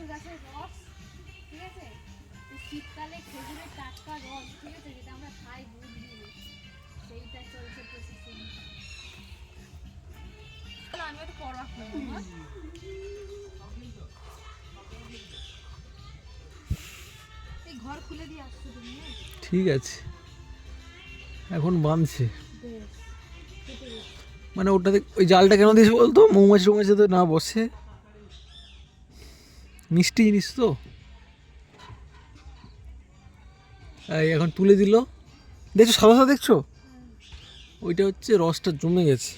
খেজুর গাছের রস, ঠিক আছে, শীতকালে খেজুরের টাটকা রস, ঠিক আছে, যেটা আমরা খাই গুড় দিয়ে, সেইটা চলছে প্রসেসিং। আমি একটু পরোয়া খাবো। এই ঘর খুলে দিয়ে আসছো তুমি? ঠিক আছে, এখন বাঁধছে। মানে ওটাতে ওই জালটা কেন দিয়েছে বলতো? মৌমাছি টৌমাছি তো না বসে, মিষ্টি জিনিস তো। এই এখন তুলে দিল, দেখছো সাদা সাদা দেখছো, ওইটা হচ্ছে রসটা জমে গেছে।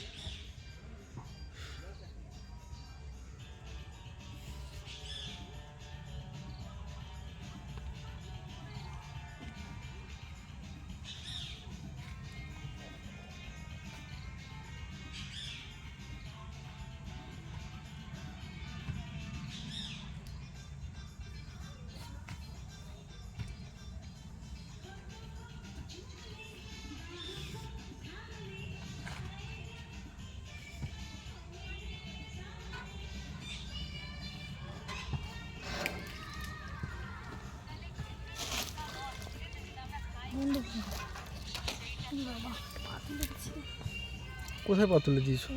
কোথায় পা তুলে দিয়েছো?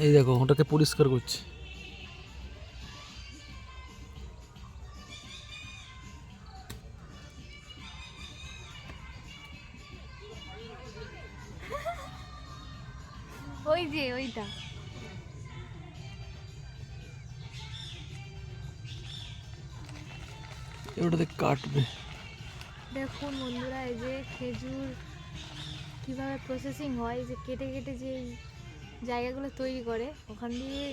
এই দেখো ওটাকে পরিষ্কার করছে। ওই যে ওইটা ওটাতে কাটবে। দেখুন বন্ধুরা, এই যে খেজুর কিভাবে প্রসেসিং হয়, যে কেটে কেটে যে জায়গাগুলো তৈরি করে, ওখান দিয়ে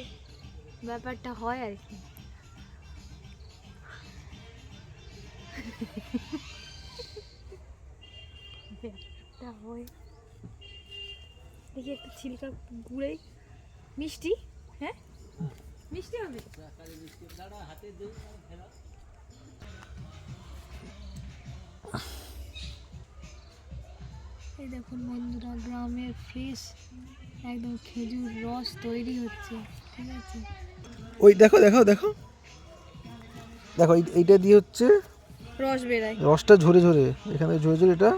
ব্যাপারটা হয় আর কি। ব্যাপারটা হয় দেখি একটা ছিলকা গুঁড়ে মিষ্টি, হ্যাঁ মিষ্টি হবে। এই দেখুন বন্ধুরা, গ্রামের ফ্রেশ একদম খেজুর রস তৈরি হচ্ছে, ঠিক আছে। ওই দেখো দেখো দেখো দেখো, এইটা দিয়ে হচ্ছে রস বেরায়, রসটা ঝরে ঝরে এখানে ঝরে ঝরে এটা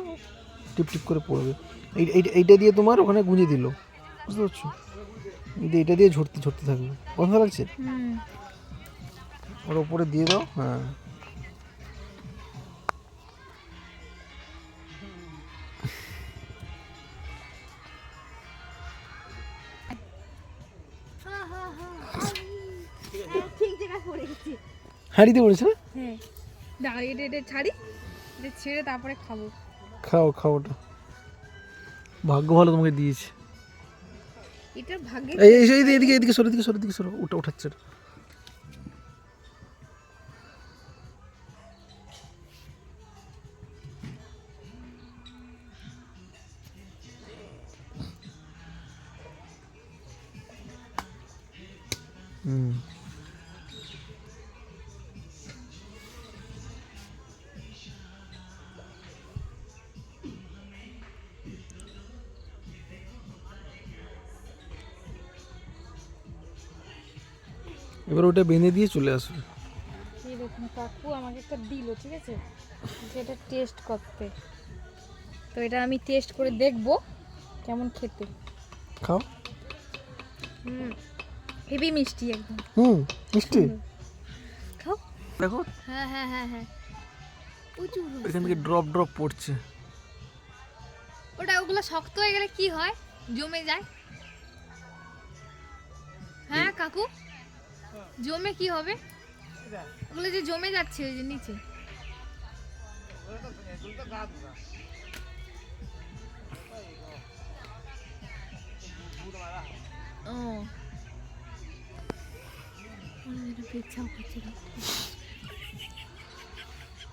টিপ টিপ করে পড়বে। এইটা দিয়ে তোমার ওখানে গুঁজে দিল, বুঝতে পারছো? এইটা দিয়ে ঝরতে ঝরতে থাকবে। কথা লাগছে, ওর ওপরে দিয়ে দাও। হ্যাঁ, ঠিক জায়গায় পড়ে গেছি। হাঁড়িতে পড়েছে না? হ্যাঁ, দাঁড়া, এটা ছাড়ি, এটা ছেড়ে তারপরে খাবো। খাও খাও, ওটা ভাগ্য ভালো তোমাকে দিয়েছে। এটা ভাগ্যে। এই এদিকে এদিকে সরো, এদিকে সরো, এদিকে সরো, ওটা উঠাচ্ছে এটা। হুম, এবার ওটা বেঁধে দিয়ে চলে আসবে। এই দেখুন কাকু আমাকে একটা দিল, ঠিক আছে, সেটা টেস্ট করতে। তো এটা আমি টেস্ট করে দেখবো কেমন খেতে। খাও। হেভি মিষ্টি একদম। মিষ্টি। খাও দেখো, হ্যাঁ হ্যাঁ হ্যাঁ হ্যাঁ, প্রচুর। এখান থেকে ড্রপ ড্রপ পড়ছে। ওগুলো শক্ত হয়ে গেলে কি হয়? জমে যায়। হ্যাঁ কাকু, জমে কি হবে? ওগুলো যে জমে যাচ্ছে ওই যে নিচে। ও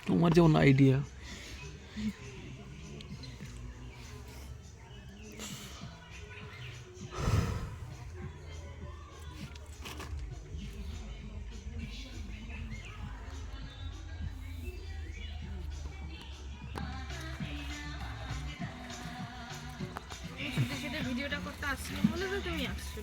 তোমার যেমন আইডিয়া। ভিডিওটা করতে আসছিলাম বলে তো তুমি আসছো।